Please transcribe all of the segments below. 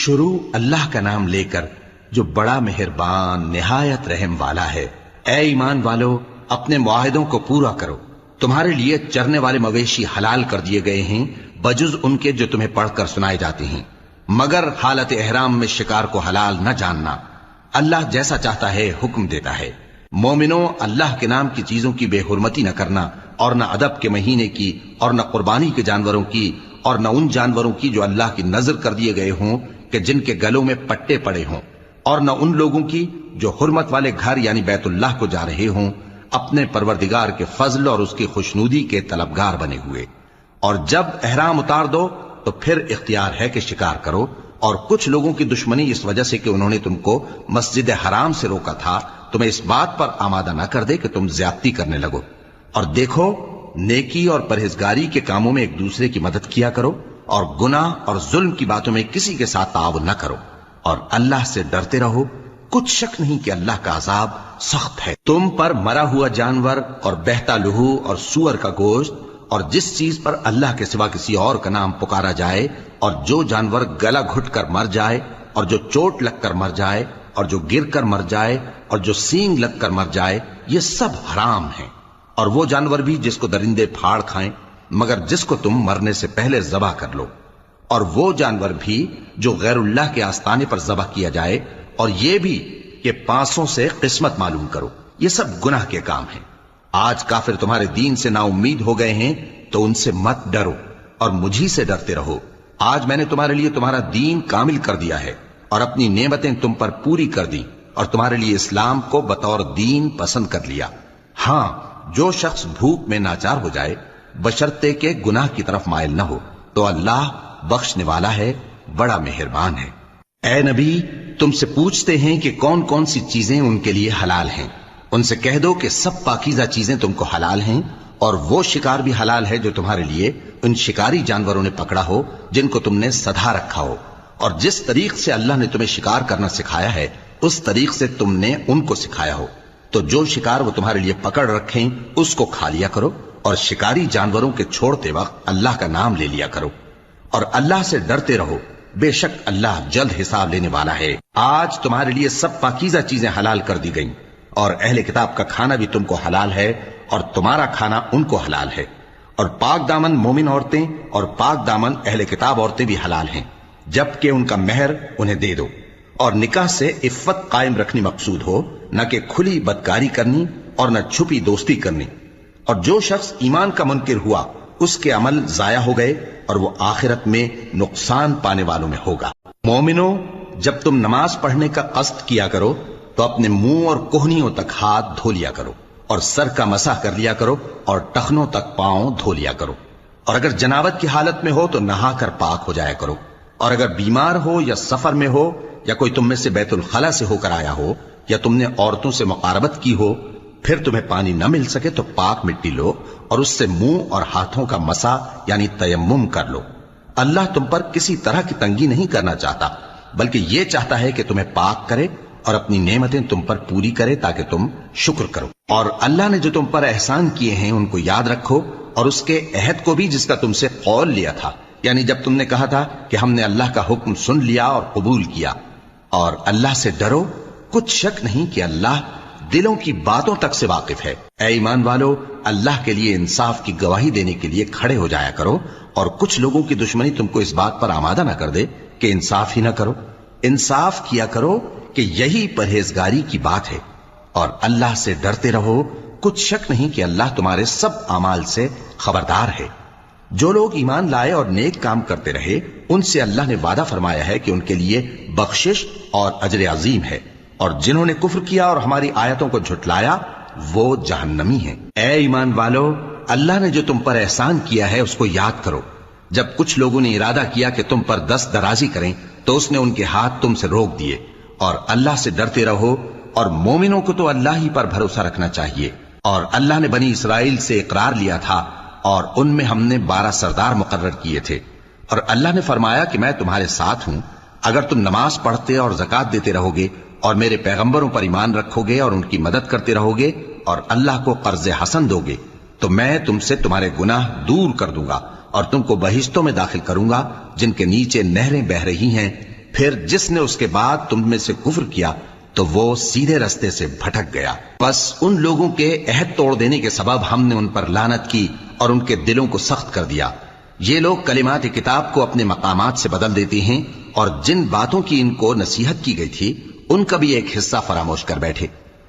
شروع اللہ کا نام لے کر جو بڑا مہربان نہایت رحم والا ہے۔ اے ایمان والو، اپنے معاہدوں کو پورا کرو۔ تمہارے لیے چرنے والے مویشی حلال کر دیے گئے ہیں بجز ان کے جو تمہیں پڑھ کر سنائے جاتے ہیں، مگر حالت احرام میں شکار کو حلال نہ جاننا۔ اللہ جیسا چاہتا ہے حکم دیتا ہے۔ مومنوں، اللہ کے نام کی چیزوں کی بے حرمتی نہ کرنا، اور نہ ادب کے مہینے کی، اور نہ قربانی کے جانوروں کی، اور نہ ان جانوروں کی جو اللہ کی نذر کر دیے گئے ہوں کہ جن کے گلوں میں پٹے پڑے ہوں، اور نہ ان لوگوں کی جو حرمت والے گھر یعنی بیت اللہ کو جا رہے ہوں اپنے پروردگار کے فضل اور اس کی خوشنودی کے طلبگار بنے ہوئے۔ اور جب احرام اتار دو تو پھر اختیار ہے کہ شکار کرو، اور کچھ لوگوں کی دشمنی اس وجہ سے کہ انہوں نے تم کو مسجد حرام سے روکا تھا تمہیں اس بات پر آمادہ نہ کر دے کہ تم زیادتی کرنے لگو۔ اور دیکھو، نیکی اور پرہیزگاری کے کاموں میں ایک دوسرے کی مدد کیا کرو، اور گناہ اور ظلم کی باتوں میں کسی کے ساتھ تعاون نہ کرو، اور اللہ سے ڈرتے رہو۔ کچھ شک نہیں کہ اللہ کا عذاب سخت ہے۔ تم پر مرا ہوا جانور اور بہتا لہو اور سور کا گوشت اور جس چیز پر اللہ کے سوا کسی اور کا نام پکارا جائے، اور جو جانور گلا گھٹ کر مر جائے، اور جو چوٹ لگ کر مر جائے، اور جو گر کر مر جائے، اور جو سینگ لگ کر مر جائے، یہ سب حرام ہیں۔ اور وہ جانور بھی جس کو درندے پھاڑ کھائیں، مگر جس کو تم مرنے سے پہلے ذبح کر لو، اور وہ جانور بھی جو غیر اللہ کے آستانے پر ذبح کیا جائے، اور یہ بھی کہ پانسوں سے قسمت معلوم کرو، یہ سب گناہ کے کام ہیں۔ آج کافر تمہارے دین سے نا امید ہو گئے ہیں تو ان سے مت ڈرو اور مجھی سے ڈرتے رہو۔ آج میں نے تمہارے لیے تمہارا دین کامل کر دیا ہے اور اپنی نعمتیں تم پر پوری کر دی، اور تمہارے لیے اسلام کو بطور دین پسند کر لیا۔ ہاں، جو شخص بھوک میں ناچار ہو جائے بشرطے کہ گناہ کی طرف مائل نہ ہو تو اللہ بخشنے والا ہے، بڑا مہربان ہے۔ اے نبی، تم سے پوچھتے ہیں کہ کون کون سی چیزیں ان کے لیے حلال ہیں۔ ان سے کہہ دو کہ سب پاکیزہ چیزیں تم کو حلال ہیں، اور وہ شکار بھی حلال ہے جو تمہارے لیے ان شکاری جانوروں نے پکڑا ہو جن کو تم نے سدھا رکھا ہو، اور جس طریق سے اللہ نے تمہیں شکار کرنا سکھایا ہے اس طریق سے تم نے ان کو سکھایا ہو۔ تو جو شکار وہ تمہارے لیے پکڑ رکھیں اس کو کھا لیا کرو، اور شکاری جانوروں کے چھوڑتے وقت اللہ کا نام لے لیا کرو، اور اللہ سے ڈرتے رہو، بے شک اللہ جلد حساب لینے والا ہے۔ آج تمہارے لیے سب پاکیزہ چیزیں حلال کر دی گئیں، اور اہل کتاب کا کھانا بھی تم کو حلال ہے، اور تمہارا کھانا ان کو حلال ہے، اور پاک دامن مومن عورتیں اور پاک دامن اہل کتاب عورتیں بھی حلال ہیں، جبکہ ان کا مہر انہیں دے دو۔ اور نکاح سے عفت قائم رکھنی مقصود ہو، نہ کہ کھلی بدکاری کرنی اور نہ چھپی دوستی کرنی۔ اور جو شخص ایمان کا منکر ہوا اس کے عمل ضائع ہو گئے، اور وہ آخرت میں نقصان پانے والوں میں ہوگا۔ مومنوں، جب تم نماز پڑھنے کا قصد کیا کرو تو اپنے منہ اور کوہنیوں تک ہاتھ دھو لیا کرو، اور سر کا مسح کر لیا کرو، اور ٹخنوں تک پاؤں دھو لیا کرو۔ اور اگر جنابت کی حالت میں ہو تو نہا کر پاک ہو جایا کرو، اور اگر بیمار ہو یا سفر میں ہو یا کوئی تم میں سے بیت الخلا سے ہو کر آیا ہو یا تم نے عورتوں سے مقاربت کی ہو، پھر تمہیں پانی نہ مل سکے تو پاک مٹی لو اور اس سے منہ اور ہاتھوں کا مسح یعنی تیمم کر لو۔ اللہ تم پر کسی طرح کی تنگی نہیں کرنا چاہتا، بلکہ یہ چاہتا ہے کہ تمہیں پاک کرے اور اپنی نعمتیں تم پر پوری کرے تاکہ تم شکر کرو۔ اور اللہ نے جو تم پر احسان کیے ہیں ان کو یاد رکھو، اور اس کے عہد کو بھی جس کا تم سے قول لیا تھا، یعنی جب تم نے کہا تھا کہ ہم نے اللہ کا حکم سن لیا اور قبول کیا۔ اور اللہ سے ڈرو، کچھ شک نہیں کہ اللہ دلوں کی باتوں تک سے واقف ہے۔ اے ایمان والو، اللہ کے لیے انصاف کی گواہی دینے کے لیے کھڑے ہو جایا کرو، اور کچھ لوگوں کی دشمنی تم کو اس بات پر آمادہ نہ کر دے کہ انصاف ہی نہ کرو۔ انصاف کیا کرو کہ یہی پرہیزگاری کی بات ہے، اور اللہ سے ڈرتے رہو، کچھ شک نہیں کہ اللہ تمہارے سب اعمال سے خبردار ہے۔ جو لوگ ایمان لائے اور نیک کام کرتے رہے ان سے اللہ نے وعدہ فرمایا ہے کہ ان کے لیے بخشش اور اجر عظیم ہے، اور جنہوں نے کفر کیا اور ہماری آیتوں کو جھٹلایا وہ جہنمی ہیں۔ اے ایمان والو، اللہ نے جو تم پر احسان کیا ہے اس کو یاد کرو۔ جب کچھ لوگوں نے ارادہ کیا کہ تم پر دست درازی کریں تو اس نے ان کے ہاتھ تم سے روک دیے، اور اللہ سے ڈرتے رہو، اور مومنوں کو تو اللہ ہی پر بھروسہ رکھنا چاہیے۔ اور اللہ نے بنی اسرائیل سے اقرار لیا تھا، اور ان میں ہم نے 12 سردار مقرر کیے تھے، اور اللہ نے فرمایا کہ میں تمہارے ساتھ ہوں اگر تم نماز پڑھتے اور زکات دیتے رہو گے اور میرے پیغمبروں پر ایمان رکھو گے اور ان کی مدد کرتے رہو گے اور اللہ کو قرض حسن دو گے تو میں تم سے تمہارے گناہ دور کر دوں گا اور تم کو بہشتوں میں داخل کروں گا جن کے نیچے نہریں بہ رہی ہیں، پھر جس نے اس کے بعد تم میں سے کفر کیا تو وہ سیدھے رستے سے بھٹک گیا۔ بس ان لوگوں کے عہد توڑ دینے کے سبب ہم نے ان پر لعنت کی اور ان کے دلوں کو سخت کر دیا۔ یہ لوگ کلمات کتاب کو اپنے مقامات سے بدل دیتے ہیں اور جن باتوں کی ان کو نصیحت کی گئی تھی ان کا بھی ایک حصہ فراموش کر بیٹھے،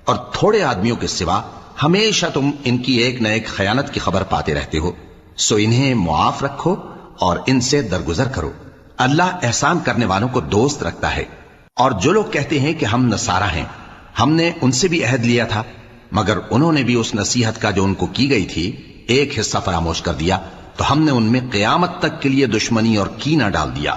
اور تھوڑے آدمیوں کے سوا ہمیشہ تم ان کی ایک نہ ایک خیانت کی خبر پاتے رہتے ہو۔ سو انہیں معاف رکھو اور ان سے درگزر کرو۔ اللہ احسان کرنے والوں کو دوست رکھتا ہے۔ اور جو لوگ کہتے ہیں کہ ہم نصارہ ہیں، ہم نے ان سے بھی عہد لیا تھا، مگر انہوں نے بھی اس نصیحت کا جو ان کو کی گئی تھی ایک حصہ فراموش کر دیا، تو ہم نے ان میں قیامت تک کے لیے دشمنی اور کینہ ڈال دیا،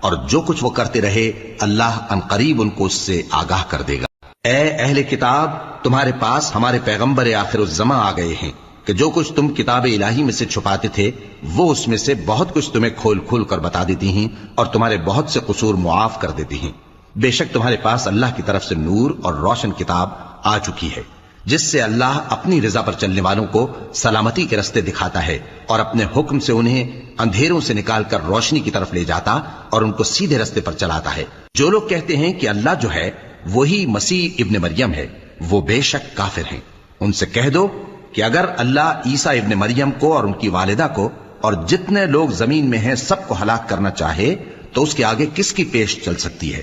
اور جو کچھ وہ کرتے رہے اللہ عنقریب ان کو اس سے آگاہ کر دے گا۔ اے اہل کتاب، تمہارے پاس ہمارے پیغمبر آخر الزماں آ گئے ہیں کہ جو کچھ تم کتاب الہی میں سے چھپاتے تھے وہ اس میں سے بہت کچھ تمہیں کھول کھول کر بتا دیتی ہیں اور تمہارے بہت سے قصور معاف کر دیتی ہیں۔ بے شک تمہارے پاس اللہ کی طرف سے نور اور روشن کتاب آ چکی ہے، جس سے اللہ اپنی رضا پر چلنے والوں کو سلامتی کے رستے دکھاتا ہے اور اپنے حکم سے انہیں اندھیروں سے نکال کر روشنی کی طرف لے جاتا اور ان کو سیدھے رستے پر چلاتا ہے۔ جو لوگ کہتے ہیں کہ اللہ جو ہے وہی مسیح ابن مریم ہے، وہ بے شک کافر ہیں۔ ان سے کہہ دو کہ اگر اللہ عیسیٰ ابن مریم کو اور ان کی والدہ کو اور جتنے لوگ زمین میں ہیں سب کو ہلاک کرنا چاہے تو اس کے آگے کس کی پیش چل سکتی ہے؟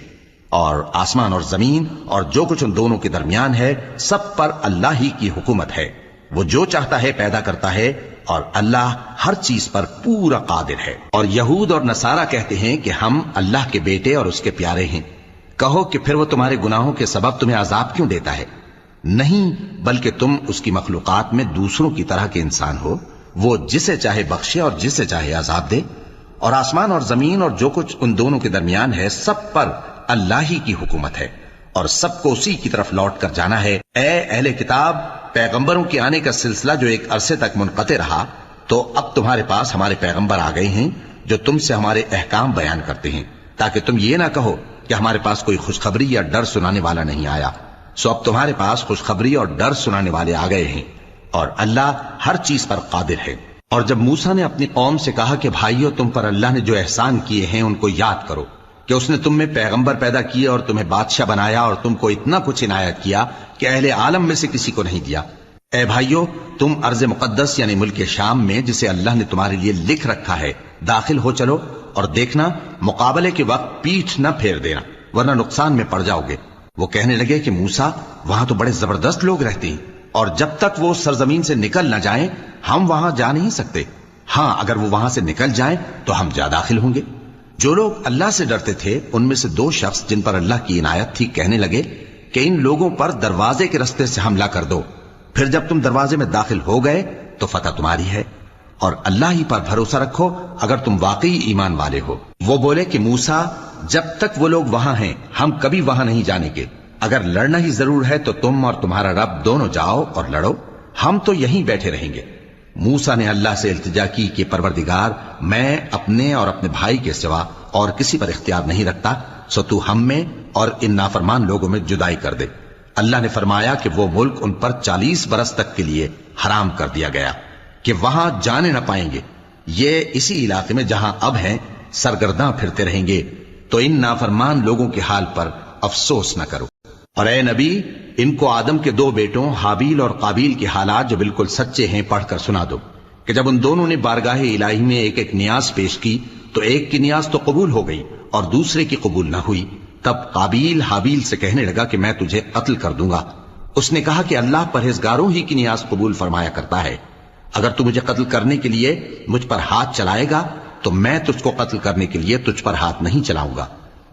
اور آسمان اور زمین اور جو کچھ ان دونوں کے درمیان ہے سب پر اللہ ہی کی حکومت ہے۔ وہ جو چاہتا ہے پیدا کرتا ہے اور اللہ ہر چیز پر پورا قادر ہے۔ اور یہود اور نصارہ کہتے ہیں کہ ہم اللہ کے بیٹے اور اس کے پیارے ہیں۔ کہو کہ پھر وہ تمہارے گناہوں کے سبب تمہیں عذاب کیوں دیتا ہے؟ نہیں، بلکہ تم اس کی مخلوقات میں دوسروں کی طرح کے انسان ہو، وہ جسے چاہے بخشے اور جسے چاہے عذاب دے۔ اور آسمان اور زمین اور جو کچھ ان دونوں کے درمیان ہے سب پر اللہ ہی کی حکومت ہے اور سب کو اسی کی طرف لوٹ کر جانا ہے۔ اے اہل کتاب، پیغمبروں کے آنے کا سلسلہ جو ایک عرصے تک منقطع رہا، تو اب تمہارے پاس ہمارے پیغمبر آ گئے ہیں جو تم سے ہمارے احکام بیان کرتے ہیں، تاکہ تم یہ نہ کہو کہ ہمارے پاس کوئی خوشخبری یا ڈر سنانے والا نہیں آیا۔ سو اب تمہارے پاس خوشخبری اور ڈر سنانے والے آ گئے ہیں، اور اللہ ہر چیز پر قادر ہے۔ اور جب موسیٰ نے اپنی قوم سے کہا کہ بھائیو، تم پر اللہ نے جو احسان کیے ہیں ان کو یاد کرو، کہ اس نے تم میں پیغمبر پیدا کیے اور تمہیں بادشاہ بنایا اور تم کو اتنا کچھ عنایت کیا کہ اہل عالم میں سے کسی کو نہیں دیا۔ اے بھائیو، تم ارض مقدس یعنی ملک شام میں جسے اللہ نے تمہارے لیے لکھ رکھا ہے داخل ہو چلو، اور دیکھنا مقابلے کے وقت پیٹھ نہ پھیر دینا ورنہ نقصان میں پڑ جاؤ گے۔ وہ کہنے لگے کہ موسیٰ، وہاں تو بڑے زبردست لوگ رہتے ہیں، اور جب تک وہ سرزمین سے نکل نہ جائیں ہم وہاں جا نہیں سکتے۔ ہاں، اگر وہ وہاں سے نکل جائیں تو ہم جا داخل ہوں گے۔ جو لوگ اللہ سے ڈرتے تھے ان میں سے دو شخص جن پر اللہ کی عنایت تھی کہنے لگے کہ ان لوگوں پر دروازے کے رستے سے حملہ کر دو، پھر جب تم دروازے میں داخل ہو گئے تو فتح تمہاری ہے، اور اللہ ہی پر بھروسہ رکھو اگر تم واقعی ایمان والے ہو۔ وہ بولے کہ موسیٰ، جب تک وہ لوگ وہاں ہیں ہم کبھی وہاں نہیں جانے گے، اگر لڑنا ہی ضرور ہے تو تم اور تمہارا رب دونوں جاؤ اور لڑو، ہم تو یہیں بیٹھے رہیں گے۔ موسیٰ نے اللہ سے التجا کی کہ پروردگار، میں اپنے اور اپنے بھائی کے سوا اور کسی پر اختیار نہیں رکھتا، سو تو ہم میں اور ان نافرمان لوگوں میں جدائی کر دے۔ اللہ نے فرمایا کہ وہ ملک ان پر 40 برس تک کے لیے حرام کر دیا گیا کہ وہاں جانے نہ پائیں گے، یہ اسی علاقے میں جہاں اب ہیں سرگرداں پھرتے رہیں گے، تو ان نافرمان لوگوں کے حال پر افسوس نہ کرو۔ اور اے نبی، ان کو آدم کے 2 بیٹوں حابیل اور قابیل کے حالات جو بالکل سچے ہیں پڑھ کر سنا دو کہ جب ان دونوں نے بارگاہ الہی میں ایک ایک نیاز پیش کی تو ایک کی نیاز تو قبول ہو گئی اور دوسرے کی قبول نہ ہوئی۔ تب قابیل حابیل سے کہنے لگا کہ میں تجھے قتل کر دوں گا۔ اس نے کہا کہ اللہ پرہیزگاروں ہی کی نیاز قبول فرمایا کرتا ہے، اگر تو مجھے قتل کرنے کے لیے مجھ پر ہاتھ چلائے گا تو میں تجھ کو قتل کرنے کے لیے تجھ پر ہاتھ نہیں چلاؤں گا۔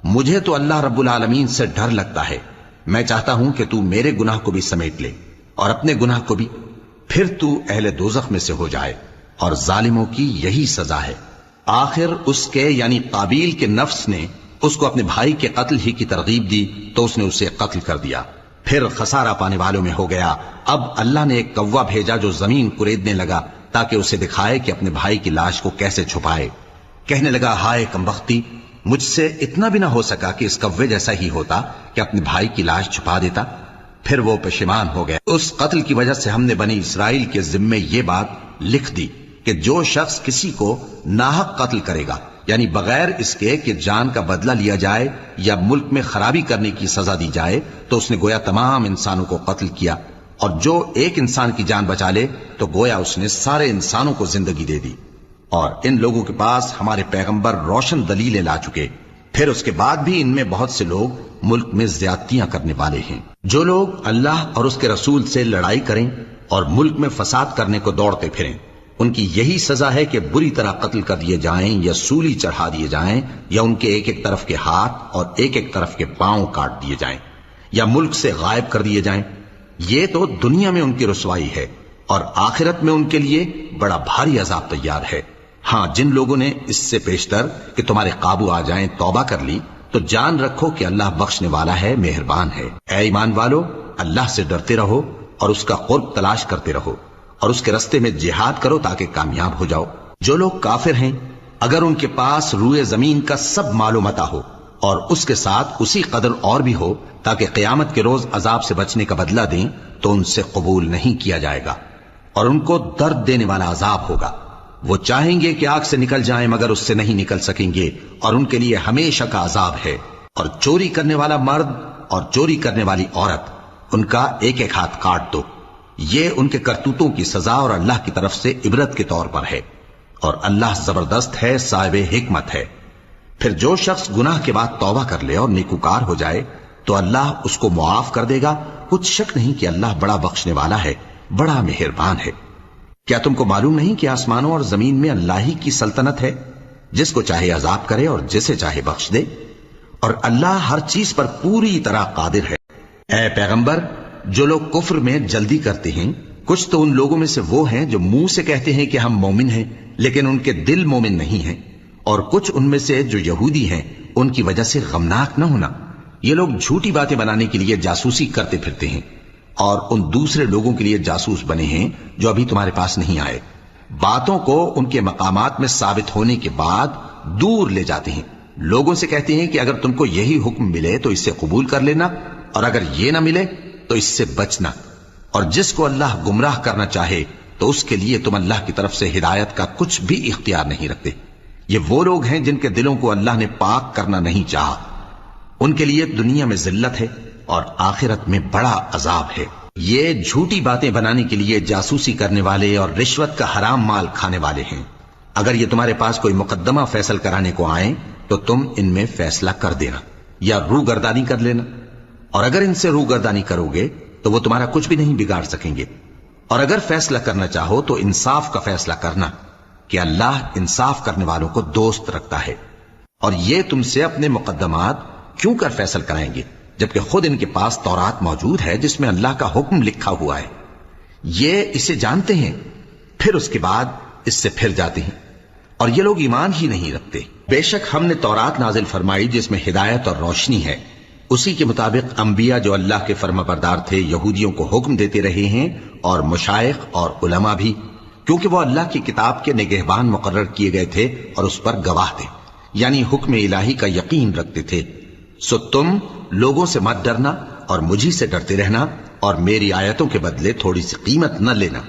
مجھے تو اللہ رب العالمین سے ڈر لگتا ہے، میں چاہتا ہوں کہ تو میرے گناہ کو بھی سمیٹ لے اور اپنے گناہ کو بھی، پھر تو اہل دوزخ میں سے ہو جائے، اور ظالموں کی یہی سزا ہے۔ آخر اس کے یعنی قابیل کے نفس نے اس کو اپنے بھائی کے قتل ہی کی ترغیب دی تو اس نے اسے قتل کر دیا، پھر خسارہ پانے والوں میں ہو گیا۔ اب اللہ نے ایک کوا بھیجا جو زمین کریدنے لگا تاکہ اسے دکھائے کہ اپنے بھائی کی لاش کو کیسے چھپائے۔ کہنے لگا، ہائے کمبختی، مجھ سے اتنا بھی نہ ہو سکا کہ اس کوے جیسا ہی ہوتا کہ اپنے بھائی کی لاش چھپا دیتا۔ پھر وہ پشیمان ہو گیا۔ اس قتل کی وجہ سے ہم نے بنی اسرائیل کے ذمے یہ بات لکھ دی کہ جو شخص کسی کو ناحق قتل کرے گا یعنی بغیر اس کے کہ جان کا بدلہ لیا جائے یا ملک میں خرابی کرنے کی سزا دی جائے تو اس نے گویا تمام انسانوں کو قتل کیا، اور جو ایک انسان کی جان بچا لے تو گویا اس نے سارے انسانوں کو زندگی دے دی۔ اور ان لوگوں کے پاس ہمارے پیغمبر روشن دلیلیں لا چکے، پھر اس کے بعد بھی ان میں بہت سے لوگ ملک میں زیادتیاں کرنے والے ہیں۔ جو لوگ اللہ اور اس کے رسول سے لڑائی کریں اور ملک میں فساد کرنے کو دوڑتے پھریں، ان کی یہی سزا ہے کہ بری طرح قتل کر دیے جائیں یا سولی چڑھا دیے جائیں، یا ان کے ایک ایک طرف کے ہاتھ اور ایک ایک طرف کے پاؤں کاٹ دیے جائیں، یا ملک سے غائب کر دیے جائیں۔ یہ تو دنیا میں ان کی رسوائی ہے، اور آخرت میں ان کے لیے بڑا بھاری عذاب تیار ہے۔ ہاں، جن لوگوں نے اس سے پیشتر کہ تمہارے قابو آ جائیں توبہ کر لی تو جان رکھو کہ اللہ بخشنے والا ہے، مہربان ہے۔ اے ایمان والو، اللہ سے ڈرتے رہو اور اس کا قرب تلاش کرتے رہو، اور اس کے رستے میں جہاد کرو تاکہ کامیاب ہو جاؤ۔ جو لوگ کافر ہیں، اگر ان کے پاس روئے زمین کا سب مال و متاع ہو اور اس کے ساتھ اسی قدر اور بھی ہو تاکہ قیامت کے روز عذاب سے بچنے کا بدلہ دیں، تو ان سے قبول نہیں کیا جائے گا، اور ان کو درد دینے والا عذاب ہوگا۔ وہ چاہیں گے کہ آگ سے نکل جائیں مگر اس سے نہیں نکل سکیں گے، اور ان کے لیے ہمیشہ کا عذاب ہے۔ اور چوری کرنے والا مرد اور چوری کرنے والی عورت، ان کا ایک ایک ہاتھ کاٹ دو۔ یہ ان کے کرتوتوں کی سزا اور اللہ کی طرف سے عبرت کے طور پر ہے، اور اللہ زبردست ہے، صاحب حکمت ہے۔ پھر جو شخص گناہ کے بعد توبہ کر لے اور نیکوکار ہو جائے تو اللہ اس کو معاف کر دے گا۔ کچھ شک نہیں کہ اللہ بڑا بخشنے والا ہے، بڑا مہربان ہے۔ کیا تم کو معلوم نہیں کہ آسمانوں اور زمین میں اللہ ہی کی سلطنت ہے، جس کو چاہے عذاب کرے اور جسے چاہے بخش دے، اور اللہ ہر چیز پر پوری طرح قادر ہے۔ اے پیغمبر، جو لوگ کفر میں جلدی کرتے ہیں، کچھ تو ان لوگوں میں سے وہ ہیں جو منہ سے کہتے ہیں کہ ہم مومن ہیں لیکن ان کے دل مومن نہیں ہیں، اور کچھ ان میں سے جو یہودی ہیں، ان کی وجہ سے غمناک نہ ہونا۔ یہ لوگ جھوٹی باتیں بنانے کے لیے جاسوسی کرتے پھرتے ہیں، اور ان دوسرے لوگوں کے لیے جاسوس بنے ہیں جو ابھی تمہارے پاس نہیں آئے۔ باتوں کو ان کے مقامات میں ثابت ہونے کے بعد دور لے جاتے ہیں، لوگوں سے کہتے ہیں کہ اگر تم کو یہی حکم ملے تو اس سے قبول کر لینا، اور اگر یہ نہ ملے تو اس سے بچنا، اور جس کو اللہ گمراہ کرنا چاہے تو اس کے لیے تم اللہ کی طرف سے ہدایت کا کچھ بھی اختیار نہیں رکھتے۔ یہ وہ لوگ ہیں جن کے دلوں کو اللہ نے پاک کرنا نہیں چاہا، ان کے لیے دنیا میں ذلت ہے اور آخرت میں بڑا عذاب ہے۔ یہ جھوٹی باتیں بنانے کے لیے جاسوسی کرنے والے اور رشوت کا حرام مال کھانے والے ہیں۔ اگر یہ تمہارے پاس کوئی مقدمہ فیصل کرانے کو آئیں تو تم ان میں فیصلہ کر دینا یا روگردانی کر لینا، اور اگر ان سے روگردانی کرو گے تو وہ تمہارا کچھ بھی نہیں بگاڑ سکیں گے۔ اور اگر فیصلہ کرنا چاہو تو انصاف کا فیصلہ کرنا، کہ اللہ انصاف کرنے والوں کو دوست رکھتا ہے۔ اور یہ تم سے اپنے مقدمات کیوں کر فیصل کرائیں گے جبکہ خود ان کے پاس تورات موجود ہے جس میں اللہ کا حکم لکھا ہوا ہے۔ یہ اسے جانتے ہیں، پھر اس کے بعد اس سے پھر جاتے ہیں، اور یہ لوگ ایمان ہی نہیں رکھتے۔ بے شک ہم نے تورات نازل فرمائی جس میں ہدایت اور روشنی ہے، اسی کے مطابق انبیاء جو اللہ کے فرما بردار تھے یہودیوں کو حکم دیتے رہے ہیں، اور مشائخ اور علماء بھی، کیونکہ وہ اللہ کی کتاب کے نگہبان مقرر کیے گئے تھے اور اس پر گواہ تھے، یعنی حکم الہی کا یقین رکھتے تھے۔ سو تم لوگوں سے مت ڈرنا اور مجھی سے ڈرتے رہنا، اور میری آیتوں کے بدلے تھوڑی سی قیمت نہ لینا،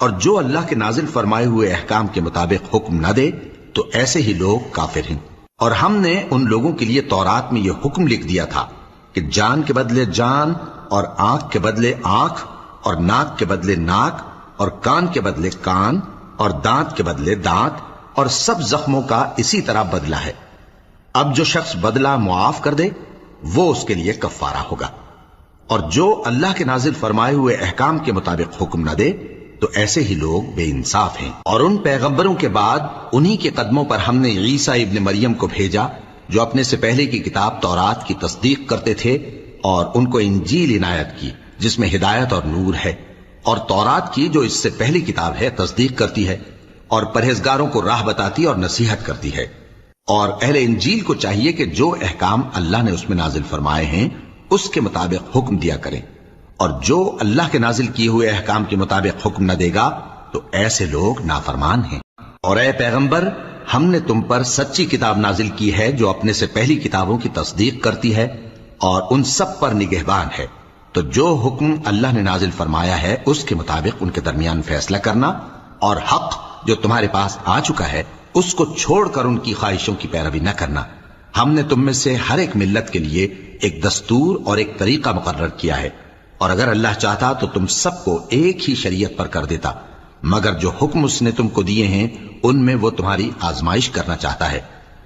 اور جو اللہ کے نازل فرمائے ہوئے احکام کے مطابق حکم نہ دے تو ایسے ہی لوگ کافر ہیں۔ اور ہم نے ان لوگوں کے لیے تورات میں یہ حکم لکھ دیا تھا کہ جان کے بدلے جان، اور آنکھ کے بدلے آنکھ، اور ناک کے بدلے ناک، اور کان کے بدلے کان، اور دانت کے بدلے دانت، اور سب زخموں کا اسی طرح بدلہ ہے۔ اب جو شخص بدلہ معاف کر دے وہ اس کے لیے کفارہ ہوگا، اور جو اللہ کے نازل فرمائے ہوئے احکام کے مطابق حکم نہ دے تو ایسے ہی لوگ بے انصاف ہیں۔ اور ان پیغمبروں کے بعد انہی کے قدموں پر ہم نے عیسیٰ ابن مریم کو بھیجا جو اپنے سے پہلے کی کتاب تورات کی تصدیق کرتے تھے، اور ان کو انجیل عنایت کی جس میں ہدایت اور نور ہے، اور تورات کی جو اس سے پہلی کتاب ہے تصدیق کرتی ہے، اور پرہیزگاروں کو راہ بتاتی اور نصیحت کرتی ہے۔ اور اہل انجیل کو چاہیے کہ جو احکام اللہ نے اس میں نازل فرمائے ہیں اس کے مطابق حکم دیا کریں، اور جو اللہ کے نازل کیے ہوئے احکام کے مطابق حکم نہ دے گا تو ایسے لوگ نافرمان ہیں۔ اور اے پیغمبر، ہم نے تم پر سچی کتاب نازل کی ہے جو اپنے سے پہلی کتابوں کی تصدیق کرتی ہے اور ان سب پر نگہبان ہے، تو جو حکم اللہ نے نازل فرمایا ہے اس کے مطابق ان کے درمیان فیصلہ کرنا، اور حق جو تمہارے پاس آ چکا ہے اس کو چھوڑ کر ان کی خواہشوں کی پیروی نہ کرنا۔ ہم نے تم میں سے ہر ایک ملت کے لیے ایک دستور اور ایک طریقہ مقرر کیا ہے، اور اگر اللہ چاہتا تو تم سب کو ایک ہی شریعت پر کر دیتا، مگر جو حکم اس نے تم کو دیے ہیں ان میں وہ تمہاری آزمائش کرنا چاہتا ہے۔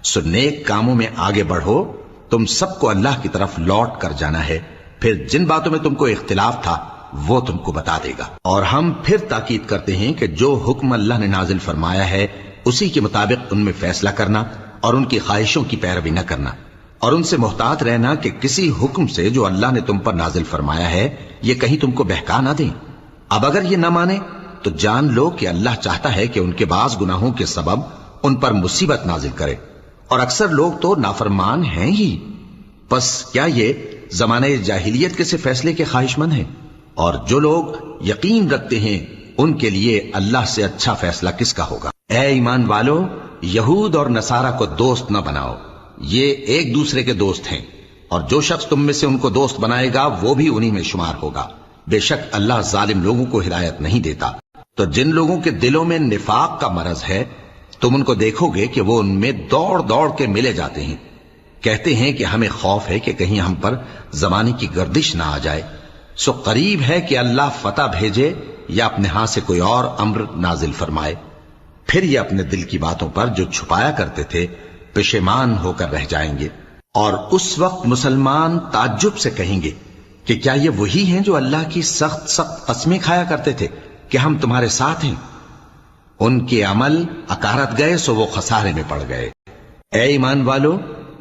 سو نیک کاموں میں آگے بڑھو، تم سب کو اللہ کی طرف لوٹ کر جانا ہے، پھر جن باتوں میں تم کو اختلاف تھا وہ تم کو بتا دے گا۔ اور ہم پھر تاکید کرتے ہیں کہ جو حکم اللہ نے نازل فرمایا ہے اسی کے مطابق ان میں فیصلہ کرنا اور ان کی خواہشوں کی پیروی نہ کرنا، اور ان سے محتاط رہنا کہ کسی حکم سے جو اللہ نے تم پر نازل فرمایا ہے یہ کہیں تم کو بہکا نہ دیں۔ اب اگر یہ نہ مانے تو جان لو کہ اللہ چاہتا ہے کہ ان کے بعض گناہوں کے سبب ان پر مصیبت نازل کرے، اور اکثر لوگ تو نافرمان ہیں ہی۔ پس کیا یہ زمانہ جاہلیت کے سے فیصلے کے خواہش مند ہیں؟ اور جو لوگ یقین رکھتے ہیں ان کے لیے اللہ سے اچھا فیصلہ کس کا ہوگا؟ اے ایمان والو، یہود اور نصارہ کو دوست نہ بناؤ، یہ ایک دوسرے کے دوست ہیں، اور جو شخص تم میں سے ان کو دوست بنائے گا وہ بھی انہی میں شمار ہوگا۔ بے شک اللہ ظالم لوگوں کو ہدایت نہیں دیتا۔ تو جن لوگوں کے دلوں میں نفاق کا مرض ہے تم ان کو دیکھو گے کہ وہ ان میں دوڑ دوڑ کے ملے جاتے ہیں، کہتے ہیں کہ ہمیں خوف ہے کہ کہیں ہم پر زمانے کی گردش نہ آ جائے۔ سو قریب ہے کہ اللہ فتح بھیجے یا اپنے ہاں سے کوئی اور امر نازل فرمائے، پھر یہ اپنے دل کی باتوں پر جو چھپایا کرتے تھے پشیمان ہو کر رہ جائیں گے۔ اور اس وقت مسلمان تعجب سے کہیں گے کہ کیا یہ وہی ہیں جو اللہ کی سخت سخت قسمیں کھایا کرتے تھے کہ ہم تمہارے ساتھ ہیں؟ ان کے عمل اکارت گئے سو وہ خسارے میں پڑ گئے۔ اے ایمان والو،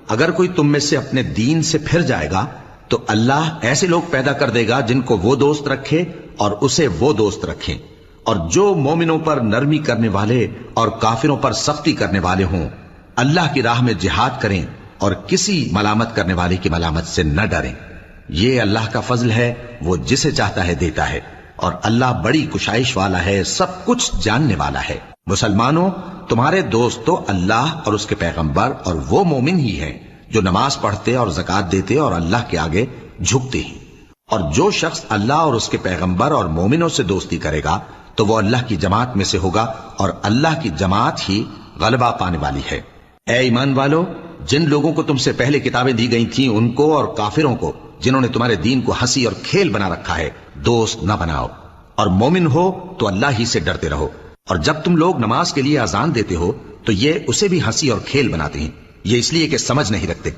اگر کوئی تم میں سے اپنے دین سے پھر جائے گا تو اللہ ایسے لوگ پیدا کر دے گا جن کو وہ دوست رکھے اور اسے وہ دوست رکھیں، اور جو مومنوں پر نرمی کرنے والے اور کافروں پر سختی کرنے والے ہوں، اللہ کی راہ میں جہاد کریں اور کسی ملامت کرنے والے کی ملامت سے نہ ڈریں۔ یہ اللہ کا فضل ہے، وہ جسے چاہتا ہے دیتا ہے، اور اللہ بڑی کشائش والا ہے، سب کچھ جاننے والا ہے۔ مسلمانوں، تمہارے دوست تو اللہ اور اس کے پیغمبر اور وہ مومن ہی ہیں جو نماز پڑھتے اور زکوٰۃ دیتے اور اللہ کے آگے جھکتے ہیں۔ اور جو شخص اللہ اور اس کے پیغمبر اور مومنوں سے دوستی کرے گا تو وہ اللہ کی جماعت میں سے ہوگا، اور اللہ کی جماعت ہی غلبہ پانے والی ہے۔ اے ایمان والو، جن لوگوں کو تم سے پہلے کتابیں دی گئی تھیں ان کو اور کافروں کو جنہوں نے تمہارے دین کو ہنسی اور کھیل بنا رکھا ہے دوست نہ بناؤ، اور مومن ہو تو اللہ ہی سے ڈرتے رہو۔ اور جب تم لوگ نماز کے لیے اذان دیتے ہو تو یہ اسے بھی ہنسی اور کھیل بناتے ہیں، یہ اس لیے کہ سمجھ نہیں رکھتے۔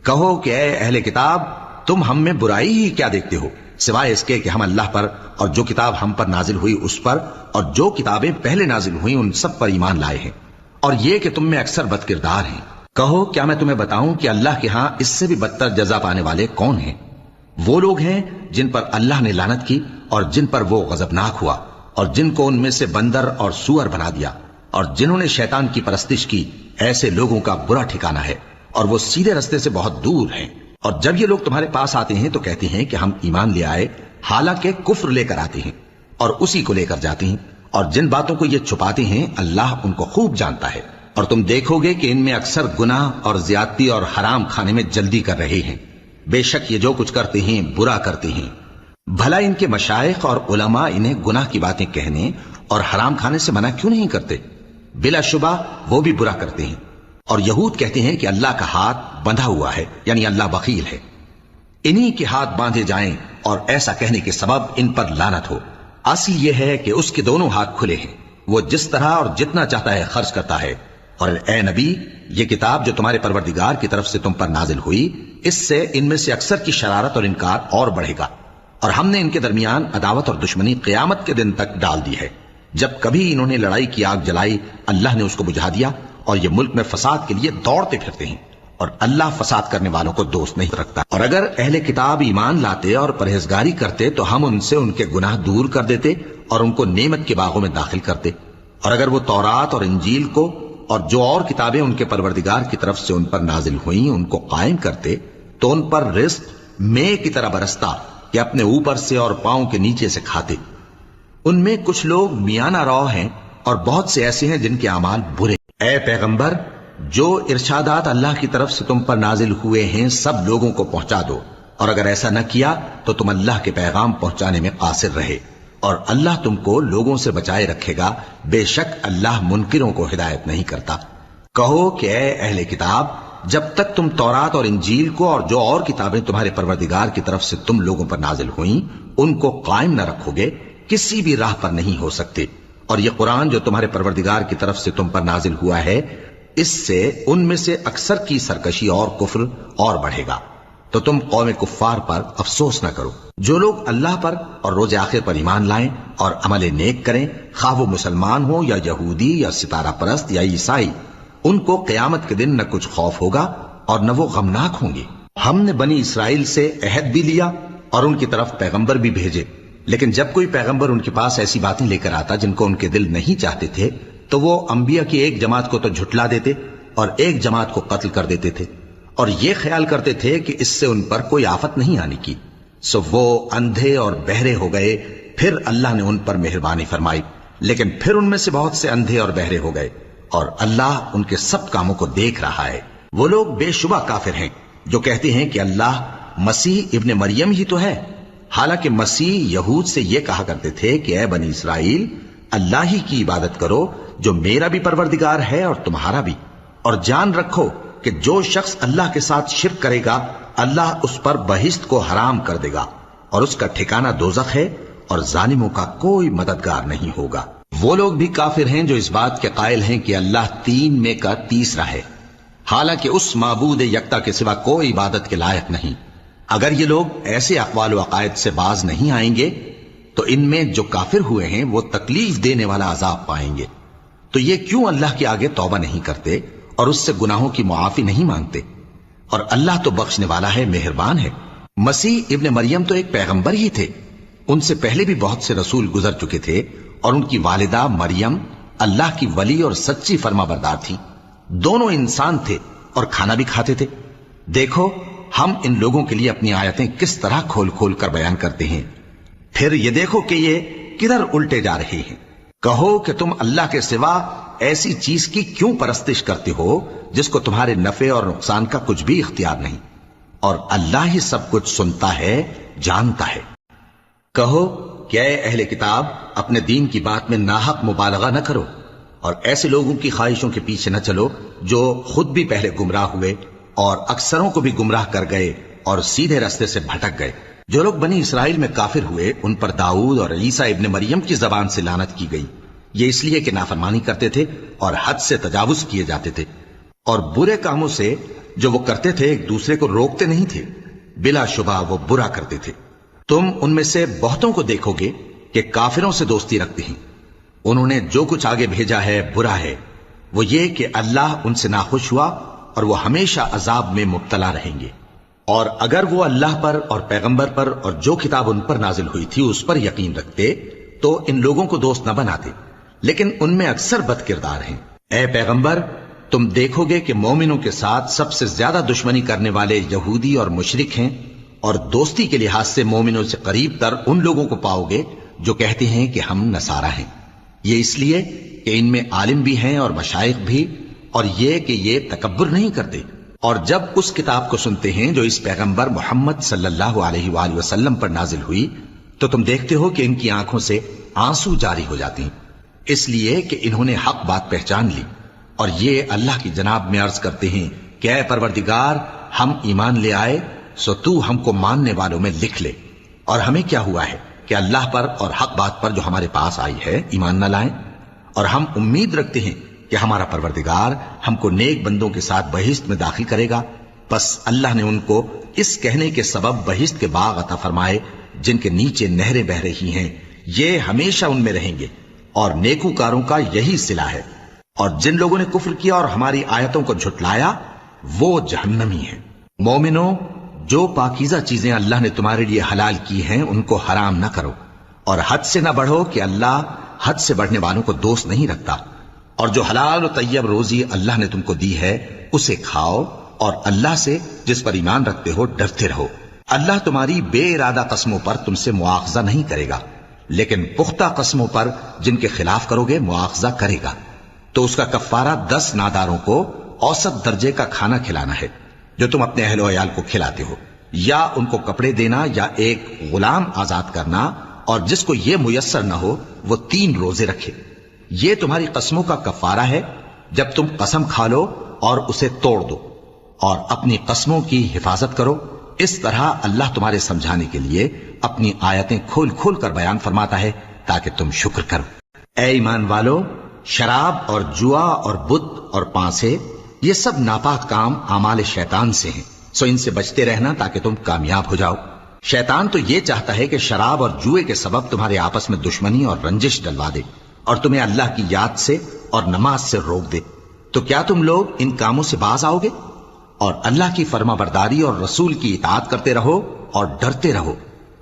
کہو کہ اے اہل کتاب، تم ہم میں برائی ہی کیا دیکھتے ہو، سوائے اس کے کہ ہم اللہ پر اور جو کتاب ہم پر نازل ہوئی اس پر اور جو کتابیں پہلے نازل ہوئیں ان سب پر ایمان لائے ہیں، اور یہ کہ تم میں اکثر بد کردار ہیں۔ کہو کیا میں تمہیں بتاؤں کہ اللہ کے ہاں اس سے بھی بدتر جزا پانے والے کون ہیں؟ وہ لوگ ہیں جن پر اللہ نے لعنت کی اور جن پر وہ غضبناک ہوا، اور جن کو ان میں سے بندر اور سور بنا دیا، اور جنہوں نے شیطان کی پرستش کی، ایسے لوگوں کا برا ٹھکانہ ہے، اور وہ سیدھے رستے سے بہت دور ہیں۔ اور جب یہ لوگ تمہارے پاس آتے ہیں تو کہتے ہیں کہ ہم ایمان لے آئے، حالانکہ کفر لے کر آتے ہیں اور اسی کو لے کر جاتے ہیں، اور جن باتوں کو یہ چھپاتے ہیں اللہ ان کو خوب جانتا ہے۔ اور تم دیکھو گے کہ ان میں اکثر گناہ اور زیادتی اور حرام کھانے میں جلدی کر رہے ہیں، بے شک یہ جو کچھ کرتے ہیں برا کرتے ہیں۔ بھلا ان کے مشائخ اور علماء انہیں گناہ کی باتیں کہنے اور حرام کھانے سے منع کیوں نہیں کرتے؟ بلا شبہ وہ بھی برا کرتے ہیں۔ اور یہود کہتے ہیں کہ اللہ کا ہاتھ بندھا ہوا ہے، یعنی اللہ بخیل ہے، انہی کے ہاتھ باندھے جائیں، اور ایسا کہنے کے سبب ان پر لعنت ہو۔ اصل یہ ہے کہ اس کے دونوں ہاتھ کھلے ہیں، وہ جس طرح اور جتنا چاہتا ہے خرچ کرتا ہے۔ اور اے نبی، یہ کتاب جو تمہارے پروردگار کی طرف سے تم پر نازل ہوئی، اس سے ان میں سے اکثر کی شرارت اور انکار اور بڑھے گا، اور ہم نے ان کے درمیان عداوت اور دشمنی قیامت کے دن تک ڈال دی ہے۔ جب کبھی انہوں نے لڑائی کی آگ جلائی اللہ نے اس کو بجھا دیا، اور یہ ملک میں فساد کے لیے دوڑتے پھرتے ہیں، اور اللہ فساد کرنے والوں کو دوست نہیں رکھتا۔ اور اگر اہل کتاب ایمان لاتے اور پرہیزگاری کرتے تو ہم ان سے ان کے گناہ دور کر دیتے اور ان کو نعمت کے باغوں میں داخل کرتے۔ اور اگر وہ تورات اور انجیل کو اور جو اور کتابیں ان کے پروردگار کی طرف سے ان پر نازل ہوئیں ان کو قائم کرتے تو ان پر رزق مے کی طرح برستا کہ اپنے اوپر سے اور پاؤں کے نیچے سے کھاتے۔ ان میں کچھ لوگ میانہ رو ہیں اور بہت سے ایسے ہیں جن کے اعمال برے۔ اے پیغمبر، جو ارشادات اللہ کی طرف سے تم پر نازل ہوئے ہیں سب لوگوں کو پہنچا دو، اور اگر ایسا نہ کیا تو تم اللہ کے پیغام پہنچانے میں قاصر رہے، اور اللہ تم کو لوگوں سے بچائے رکھے گا، بے شک اللہ منکروں کو ہدایت نہیں کرتا۔ کہو کہ اے اہل کتاب، جب تک تم تورات اور انجیل کو اور جو اور کتابیں تمہارے پروردگار کی طرف سے تم لوگوں پر نازل ہوئیں ان کو قائم نہ رکھو گے، کسی بھی راہ پر نہیں ہو سکتے۔ اور یہ قرآن جو تمہارے پروردگار کی طرف سے تم پر نازل ہوا ہے، اس سے ان میں سے اکثر کی سرکشی اور کفر اور بڑھے گا، تو تم قوم کفار پر افسوس نہ کرو۔ جو لوگ اللہ پر اور روز آخر پر ایمان لائیں اور عمل نیک کریں، خواہ وہ مسلمان ہو یا یہودی یا ستارہ پرست یا عیسائی، ان کو قیامت کے دن نہ کچھ خوف ہوگا اور نہ وہ غمناک ہوں گے۔ ہم نے بنی اسرائیل سے عہد بھی لیا اور ان کی طرف پیغمبر بھی بھیجے، لیکن جب کوئی پیغمبر ان کے پاس ایسی باتیں لے کر آتا جن کو ان کے دل نہیں چاہتے تھے، تو وہ انبیاء کی ایک جماعت کو تو جھٹلا دیتے اور ایک جماعت کو قتل کر دیتے تھے، اور یہ خیال کرتے تھے کہ اس سے ان پر کوئی آفت نہیں آنے کی، سو وہ اندھے اور بہرے ہو گئے۔ پھر اللہ نے ان پر مہربانی فرمائی، لیکن پھر ان میں سے بہت سے اندھے اور بہرے ہو گئے، اور اللہ ان کے سب کاموں کو دیکھ رہا ہے۔ وہ لوگ بے شبہ کافر ہیں جو کہتے ہیں کہ اللہ مسیح ابن مریم ہی تو ہے، حالانکہ مسیح یہود سے یہ کہا کرتے تھے کہ اے بنی اسرائیل، اللہ ہی کی عبادت کرو جو میرا بھی پروردگار ہے اور تمہارا بھی، اور جان رکھو کہ جو شخص اللہ کے ساتھ شرک کرے گا اللہ اس پر بہشت کو حرام کر دے گا، اور اس کا ٹھکانہ دوزخ ہے، اور ظالموں کا کوئی مددگار نہیں ہوگا۔ وہ لوگ بھی کافر ہیں جو اس بات کے قائل ہیں کہ اللہ تین میں کا تیسرا ہے، حالانکہ اس معبود یکتا کے سوا کوئی عبادت کے لائق نہیں۔ اگر یہ لوگ ایسے اقوال و عقائد سے باز نہیں آئیں گے تو ان میں جو کافر ہوئے ہیں وہ تکلیف دینے والا عذاب پائیں گے۔ تو یہ کیوں اللہ کے آگے توبہ نہیں کرتے اور اس سے گناہوں کی معافی نہیں مانگتے؟ اور اللہ تو بخشنے والا ہے، مہربان ہے۔ مسیح ابن مریم تو ایک پیغمبر ہی تھے، ان سے پہلے بھی بہت سے رسول گزر چکے تھے، اور ان کی والدہ مریم اللہ کی ولی اور سچی فرما بردار تھی، دونوں انسان تھے اور کھانا بھی کھاتے تھے۔ دیکھو ہم ان لوگوں کے لیے اپنی آیتیں کس طرح کھول کھول کر بیان کرتے ہیں، پھر یہ دیکھو کہ یہ کدھر الٹے جا رہے ہیں۔ کہو کہ تم اللہ کے سوا ایسی چیز کی کیوں پرستش کرتے ہو جس کو تمہارے نفع اور نقصان کا کچھ بھی اختیار نہیں، اور اللہ ہی سب کچھ سنتا ہے، جانتا ہے۔ کہو کہ اے اہل کتاب، اپنے دین کی بات میں ناحق مبالغہ نہ کرو، اور ایسے لوگوں کی خواہشوں کے پیچھے نہ چلو جو خود بھی پہلے گمراہ ہوئے اور اکثروں کو بھی گمراہ کر گئے اور سیدھے راستے سے بھٹک گئے۔ جو لوگ بنی اسرائیل میں کافر ہوئے ان پر داؤد اور عیسیٰ ابن مریم کی زبان سے لعنت کی گئی، یہ اس لیے کہ نافرمانی کرتے تھے اور حد سے تجاوز کیے جاتے تھے، اور برے کاموں سے جو وہ کرتے تھے ایک دوسرے کو روکتے نہیں تھے، بلا شبہ وہ برا کرتے تھے۔ تم ان میں سے بہتوں کو دیکھو گے کہ کافروں سے دوستی رکھتے ہیں، انہوں نے جو کچھ آگے بھیجا ہے برا ہے، وہ یہ کہ اللہ ان سے ناخوش ہوا اور وہ ہمیشہ عذاب میں مبتلا رہیں گے۔ اور اگر وہ اللہ پر اور پیغمبر پر اور جو کتاب ان پر نازل ہوئی تھی اس پر یقین رکھتے تو ان لوگوں کو دوست نہ بناتے، لیکن ان میں اکثر بد کردار ہیں۔ اے پیغمبر، تم دیکھو گے کہ مومنوں کے ساتھ سب سے زیادہ دشمنی کرنے والے یہودی اور مشرک ہیں، اور دوستی کے لحاظ سے مومنوں سے قریب تر ان لوگوں کو پاؤ گے جو کہتے ہیں کہ ہم نصارہ ہیں، یہ اس لیے کہ ان میں عالم بھی ہیں اور مشائخ بھی، اور یہ کہ یہ تکبر نہیں کرتے۔ اور جب اس کتاب کو سنتے ہیں جو اس پیغمبر محمد صلی اللہ علیہ وآلہ وسلم پر نازل ہوئی تو تم دیکھتے ہو کہ ان کی آنکھوں سے آنسو جاری ہو جاتے ہیں، اس لیے کہ انہوں نے حق بات پہچان لی، اور یہ اللہ کی جناب میں عرض کرتے ہیں کہ اے پروردگار، ہم ایمان لے آئے سو تو ہم کو ماننے والوں میں لکھ لے، اور ہمیں کیا ہوا ہے کہ اللہ پر اور حق بات پر جو ہمارے پاس آئی ہے ایمان نہ لائیں، اور ہم امید رکھتے ہیں کہ ہمارا پروردگار ہم کو نیک بندوں کے ساتھ بہشت میں داخل کرے گا۔ پس اللہ نے ان کو اس کہنے کے سبب بہشت کے باغ عطا فرمائے جن کے نیچے نہریں بہ رہی ہیں، یہ ہمیشہ ان میں رہیں گے، اور نیکوکاروں کا یہی صلہ ہے۔ اور جن لوگوں نے کفر کیا اور ہماری آیتوں کو جھٹلایا وہ جہنمی ہیں۔ مومنوں، جو پاکیزہ چیزیں اللہ نے تمہارے لیے حلال کی ہیں ان کو حرام نہ کرو، اور حد سے نہ بڑھو کہ اللہ حد سے بڑھنے والوں کو دوست نہیں رکھتا، اور جو حلال و طیب روزی اللہ نے تم کو دی ہے اسے کھاؤ، اور اللہ سے جس پر ایمان رکھتے ہو ڈرتے رہو۔ اللہ تمہاری بے ارادہ قسموں پر تم سے مواخذہ نہیں کرے گا، لیکن پختہ قسموں پر جن کے خلاف کرو گے مواخذہ کرے گا۔ تو اس کا کفارہ 10 ناداروں کو اوسط درجے کا کھانا کھلانا ہے جو تم اپنے اہل و عیال کو کھلاتے ہو، یا ان کو کپڑے دینا، یا ایک غلام آزاد کرنا، اور جس کو یہ میسر نہ ہو وہ 3 روزے رکھے۔ یہ تمہاری قسموں کا کفارہ ہے، جب تم قسم کھا لو اور اسے توڑ دو اور اپنی قسموں کی حفاظت کرو۔ اس طرح اللہ تمہارے سمجھانے کے لیے اپنی آیتیں کھول کھول کر بیان فرماتا ہے تاکہ تم شکر کرو۔ اے ایمان والو، شراب اور جوا اور بت اور پانسے، یہ سب ناپاک کام اعمال شیطان سے ہیں، سو ان سے بچتے رہنا تاکہ تم کامیاب ہو جاؤ۔ شیطان تو یہ چاہتا ہے کہ شراب اور جوئے کے سبب تمہارے آپس میں دشمنی اور رنجش ڈلوا دے اور تمہیں اللہ کی یاد سے اور نماز سے روک دے۔ تو کیا تم لوگ ان کاموں سے باز آؤ گے؟ اور اللہ کی فرما برداری اور رسول کی اطاعت کرتے رہو اور ڈرتے رہو۔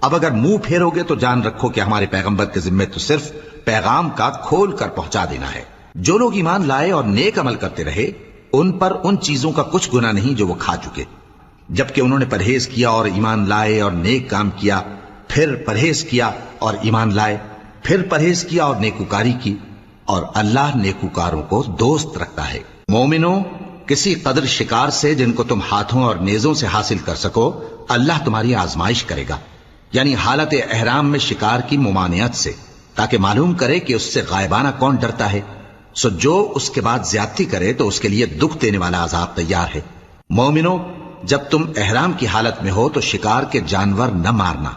اب اگر منہ پھیرو گے تو جان رکھو کہ ہمارے پیغمبر کے ذمے تو صرف پیغام کا کھول کر پہنچا دینا ہے۔ جو لوگ ایمان لائے اور نیک عمل کرتے رہے، ان پر ان چیزوں کا کچھ گناہ نہیں جو وہ کھا چکے، جبکہ انہوں نے پرہیز کیا اور ایمان لائے اور نیک کام کیا، پھر پرہیز کیا اور ایمان لائے، پھر پرہیز کیا اور نیکوکاری کی، اور اللہ نیکوکاروں کو دوست رکھتا ہے۔ مومنوں، کسی قدر شکار سے جن کو تم ہاتھوں اور نیزوں سے حاصل کر سکو، اللہ تمہاری آزمائش کرے گا، یعنی حالت احرام میں شکار کی ممانعت سے، تاکہ معلوم کرے کہ اس سے غائبانہ کون ڈرتا ہے۔ سو جو اس کے بعد زیادتی کرے تو اس کے لیے دکھ دینے والا عذاب تیار ہے۔ مومنوں، جب تم احرام کی حالت میں ہو تو شکار کے جانور نہ مارنا،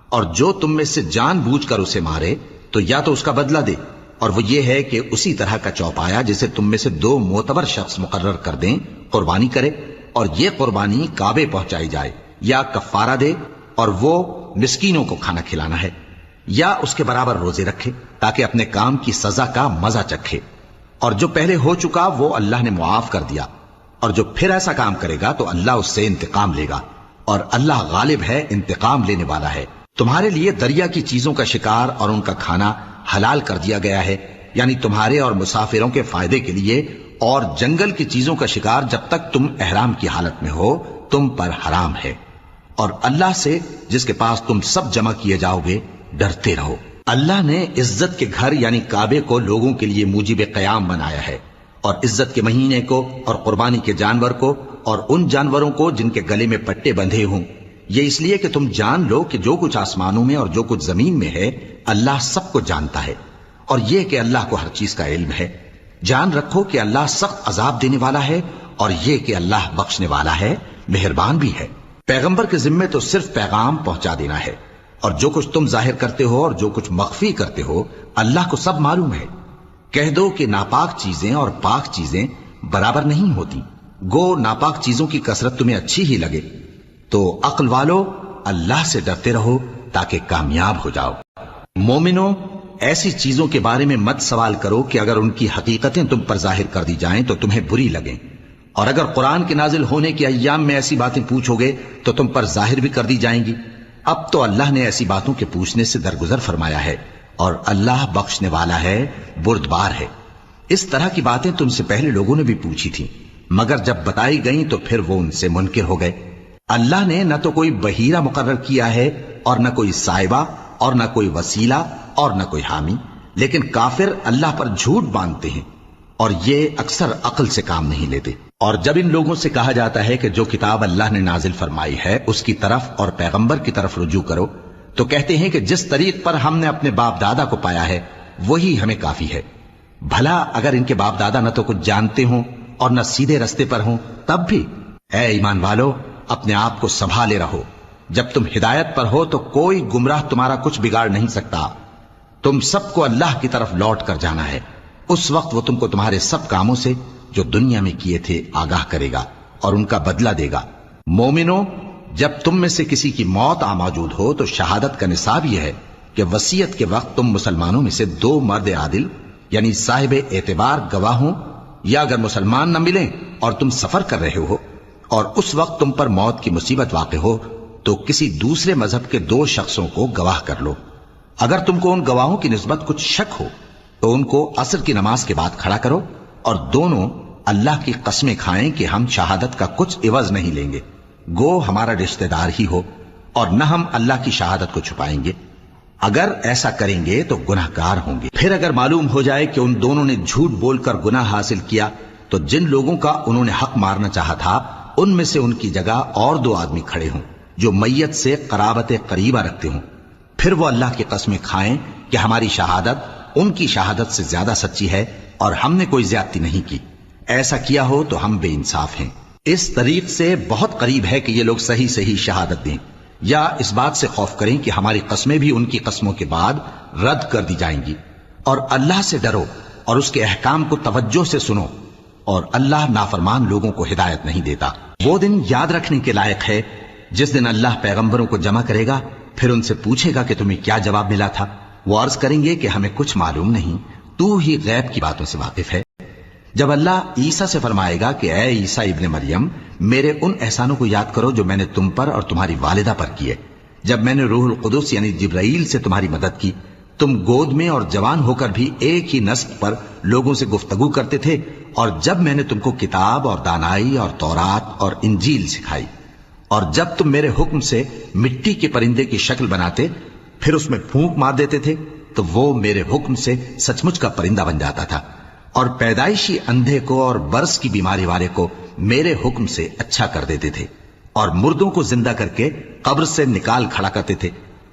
اور جو تم میں سے جان بوجھ کر اسے مارے تو یا تو اس کا بدلہ دے، اور وہ یہ ہے کہ اسی طرح کا چوپایا جسے تم میں سے 2 معتبر شخص مقرر کر دیں قربانی کرے، اور یہ قربانی کعبے پہنچائی جائے، یا کفارہ دے اور وہ مسکینوں کو کھانا کھلانا ہے، یا اس کے برابر روزے رکھے تاکہ اپنے کام کی سزا کا مزہ چکھے، اور جو پہلے ہو چکا وہ اللہ نے معاف کر دیا، اور جو پھر ایسا کام کرے گا تو اللہ اس سے انتقام لے گا، اور اللہ غالب ہے، انتقام لینے والا ہے۔ تمہارے لیے دریا کی چیزوں کا شکار اور ان کا کھانا حلال کر دیا گیا ہے، یعنی تمہارے اور مسافروں کے فائدے کے لیے، اور جنگل کی چیزوں کا شکار جب تک تم احرام کی حالت میں ہو تم پر حرام ہے، اور اللہ سے جس کے پاس تم سب جمع کیے جاؤ گے ڈرتے رہو۔ اللہ نے عزت کے گھر یعنی کعبے کو لوگوں کے لیے موجب قیام بنایا ہے، اور عزت کے مہینے کو اور قربانی کے جانور کو اور ان جانوروں کو جن کے گلے میں پٹے بندھے ہوں، یہ اس لیے کہ تم جان لو کہ جو کچھ آسمانوں میں اور جو کچھ زمین میں ہے اللہ سب کو جانتا ہے، اور یہ کہ اللہ کو ہر چیز کا علم ہے۔ جان رکھو کہ اللہ سخت عذاب دینے والا ہے، اور یہ کہ اللہ بخشنے والا ہے، مہربان بھی ہے۔ پیغمبر کے ذمے تو صرف پیغام پہنچا دینا ہے، اور جو کچھ تم ظاہر کرتے ہو اور جو کچھ مخفی کرتے ہو اللہ کو سب معلوم ہے۔ کہہ دو کہ ناپاک چیزیں اور پاک چیزیں برابر نہیں ہوتی، گو ناپاک چیزوں کی کثرت تمہیں اچھی ہی لگے، تو عقل والو اللہ سے ڈرتے رہو تاکہ کامیاب ہو جاؤ۔ مومنوں، ایسی چیزوں کے بارے میں مت سوال کرو کہ اگر ان کی حقیقتیں تم پر ظاہر کر دی جائیں تو تمہیں بری لگیں، اور اگر قرآن کے نازل ہونے کے ایام میں ایسی باتیں پوچھو گے تو تم پر ظاہر بھی کر دی جائیں گی۔ اب تو اللہ نے ایسی باتوں کے پوچھنے سے درگزر فرمایا ہے، اور اللہ بخشنے والا ہے، بردبار ہے۔ اس طرح کی باتیں تم سے پہلے لوگوں نے بھی پوچھی تھی، مگر جب بتائی گئیں تو پھر وہ ان سے منکر ہو گئے۔ اللہ نے نہ تو کوئی بحیرہ مقرر کیا ہے اور نہ کوئی صاحبہ اور نہ کوئی وسیلہ اور نہ کوئی حامی، لیکن کافر اللہ پر جھوٹ باندھتے ہیں اور یہ اکثر عقل سے کام نہیں لیتے۔ اور جب ان لوگوں سے کہا جاتا ہے کہ جو کتاب اللہ نے نازل فرمائی ہے اس کی طرف اور پیغمبر کی طرف رجوع کرو، تو کہتے ہیں کہ جس طریق پر ہم نے اپنے باپ دادا کو پایا ہے وہی ہمیں کافی ہے۔ بھلا اگر ان کے باپ دادا نہ تو کچھ جانتے ہوں اور نہ سیدھے رستے پر ہوں تب بھی؟ اے ایمان والو، اپنے آپ کو سنبھالے رہو، جب تم ہدایت پر ہو تو کوئی گمراہ تمہارا کچھ بگاڑ نہیں سکتا۔ تم سب کو اللہ کی طرف لوٹ کر جانا ہے، اس وقت وہ تم کو تمہارے سب کاموں سے جو دنیا میں کیے تھے آگاہ کرے گا اور ان کا بدلہ دے گا۔ مومنوں، جب تم میں سے کسی کی موت آ موجود ہو تو شہادت کا نصاب یہ ہے کہ وصیت کے وقت تم مسلمانوں میں سے 2 مرد عادل یعنی صاحب اعتبار گواہ ہوں، یا اگر مسلمان نہ ملیں اور تم سفر کر رہے ہو اور اس وقت تم پر موت کی مصیبت واقع ہو تو کسی دوسرے مذہب کے 2 شخصوں کو گواہ کر لو۔ اگر تم کو ان گواہوں کی نسبت کچھ شک ہو تو ان کو عصر کی نماز کے بعد کھڑا کرو، اور دونوں اللہ کی قسمیں کھائیں کہ ہم شہادت کا کچھ عوض نہیں لیں گے، گو ہمارا رشتہ دار ہی ہو، اور نہ ہم اللہ کی شہادت کو چھپائیں گے۔ اگر ایسا کریں گے تو گناہ گار ہوں گے۔ پھر اگر معلوم ہو جائے کہ ان دونوں نے جھوٹ بول کر گناہ حاصل کیا تو جن لوگوں کا انہوں نے حق مارنا چاہا تھا ان میں سے ان کی جگہ اور 2 آدمی کھڑے ہوں جو میت سے قرابت قریبہ رکھتے ہوں، پھر وہ اللہ کی قسمیں کھائیں کہ ہماری شہادت ان کی شہادت سے زیادہ سچی ہے اور ہم نے کوئی زیادتی نہیں کی۔ ایسا کیا ہو تو ہم بے انصاف ہیں۔ اس طریق سے بہت قریب ہے کہ یہ لوگ صحیح صحیح شہادت دیں، یا اس بات سے خوف کریں کہ ہماری قسمیں بھی ان کی قسموں کے بعد رد کر دی جائیں گی۔ اور اللہ سے ڈرو اور اس کے احکام کو توجہ سے سنو، اور اللہ نافرمان لوگوں کو ہدایت نہیں دیتا۔ وہ دن یاد رکھنے کے لائق ہے جس دن اللہ پیغمبروں کو جمع کرے گا، پھر ان سے پوچھے گا کہ تمہیں کیا جواب ملا تھا۔ وہ عرض کریں گے کہ ہمیں کچھ معلوم نہیں، تو ہی غیب کی باتوں سے واقف ہے۔ جب اللہ عیسیٰ سے فرمائے گا کہ اے عیسیٰ ابن مریم، میرے ان احسانوں کو یاد کرو جو میں نے تم پر اور تمہاری والدہ پر کیے، جب میں نے روح القدس یعنی جبرائیل سے تمہاری مدد کی، تم گود میں اور جوان ہو کر بھی ایک ہی نسق پر لوگوں سے گفتگو کرتے تھے، اور جب میں نے تم کو کتاب اور دانائی اور تورات اور انجیل سکھائی، اور جب تم میرے حکم سے مٹی کے پرندے کی شکل بناتے پھر اس میں پھونک مار دیتے تھے تو وہ میرے حکم سے سچ مچ کا پرندہ بن جاتا تھا، اور پیدائشی اندھے کو اور برس کی بیماری والے کو میرے حکم سے اچھا کر دیتے تھے، اور مردوں کو زندہ کر کے قبر سے نکال کھڑا کرتے تھے۔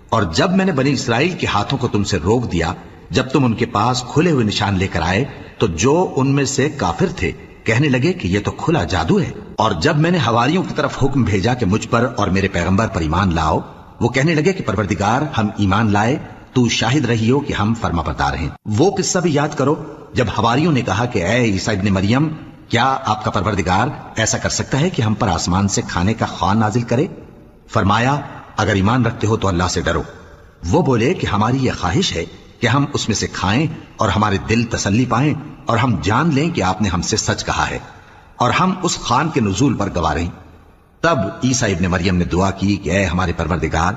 اور جب میں نے بنی اسرائیل کے ہاتھوں کو تم سے روک دیا جب تم ان کے پاس کھلے ہوئے نشان لے کر آئے، تو جو ان میں سے کافر تھے کہنے لگے کہ یہ تو کھلا جادو ہے۔ اور جب میں نے حواریوں کی طرف حکم بھیجا کہ مجھ پر اور میرے پیغمبر پر ایمان لاؤ، وہ کہنے لگے کہ پروردگار ہم ایمان لائے، تو شاہد رہی ہو کہ ہم فرما بردار ہیں۔ وہ قصہ بھی یاد کرو جب حواریوں نے کہا کہ اے عیسیٰ ابن مریم، کیا آپ کا پروردگار ایسا کر سکتا ہے کہ ہم پر آسمان سے کھانے کا خوان نازل کرے؟ فرمایا اگر ایمان رکھتے ہو تو اللہ سے ڈرو۔ وہ بولے کہ ہماری یہ خواہش ہے کہ ہم اس میں سے کھائیں اور ہمارے دل تسلی پائیں، اور ہم جان لیں کہ آپ نے ہم سے سچ کہا ہے، اور ہم اس خوان کے نزول پر گواہ رہیں۔ تب عیسیٰ ابن مریم نے دعا کی کہ اے ہمارے پروردگار،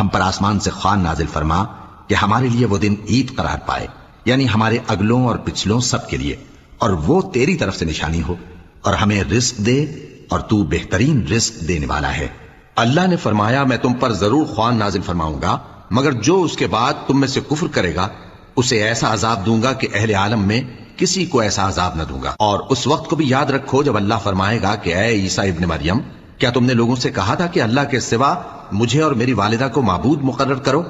ہم پر آسمان سے خوان نازل فرما کہ ہمارے لیے وہ دن عید قرار پائے، یعنی ہمارے اگلوں اور پچھلوں سب کے لیے، اور وہ تیری طرف سے نشانی ہو، اور ہمیں رزق دے، اور تو بہترین رزق دینے والا ہے۔ اللہ نے فرمایا میں تم پر ضرور خوان نازل فرماؤں گا، مگر جو اس کے بعد تم میں سے کفر کرے گا اسے ایسا عذاب دوں گا کہ اہل عالم میں کسی کو ایسا عذاب نہ دوں گا۔ اور اس وقت کو بھی یاد رکھو جب اللہ فرمائے گا کہ اے عیسیٰ ابن مریم، کیا تم نے لوگوں سے کہا تھا کہ اللہ کے سوا مجھے اور میری والدہ کو معبود مقرر کرو؟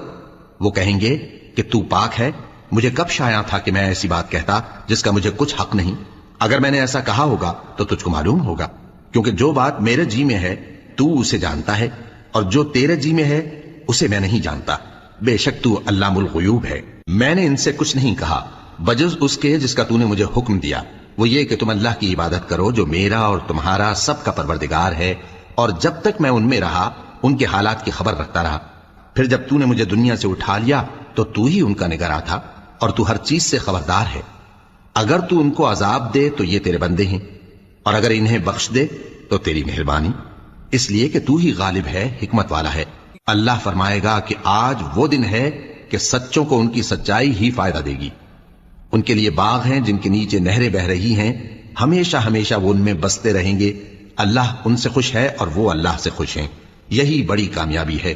وہ کہیں گے کہ تو پاک ہے، مجھے کب شایع تھا کہ میں ایسی بات کہتا جس کا مجھے کچھ حق نہیں؟ اگر میں نے ایسا کہا ہوگا تو تجھ کو معلوم ہوگا، کیونکہ جو بات میرے جی میں ہے تو اسے جانتا ہے، اور جو تیرے جی میں ہے اسے میں نہیں جانتا۔ بے شک تو علام الغیوب ہے۔ میں نے ان سے کچھ نہیں کہا بجز اس کے جس کا تو نے مجھے حکم دیا، وہ یہ کہ تم اللہ کی عبادت کرو جو میرا اور تمہارا سب کا پروردگار ہے، اور جب تک میں ان میں رہا ان کے حالات کی خبر رکھتا رہا۔ پھر جب تو نے مجھے دنیا سے اٹھا لیا تو تو ہی ان کا نگراں تھا، اور تو ہر چیز سے خبردار ہے۔ اگر تو ان کو عذاب دے تو یہ تیرے بندے ہیں، اور اگر انہیں بخش دے تو تیری مہربانی، اس لیے کہ تو ہی غالب ہے، حکمت والا ہے۔ اللہ فرمائے گا کہ آج وہ دن ہے کہ سچوں کو ان کی سچائی ہی فائدہ دے گی۔ ان کے لیے باغ ہیں جن کے نیچے نہریں بہ رہی ہیں، ہمیشہ ہمیشہ وہ ان میں بستے رہیں گے۔ اللہ ان سے خوش ہے اور وہ اللہ سے خوش ہیں، یہی بڑی کامیابی ہے۔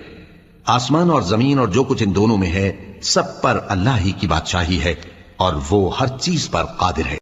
آسمان اور زمین اور جو کچھ ان دونوں میں ہے سب پر اللہ ہی کی بادشاہی ہے، اور وہ ہر چیز پر قادر ہے۔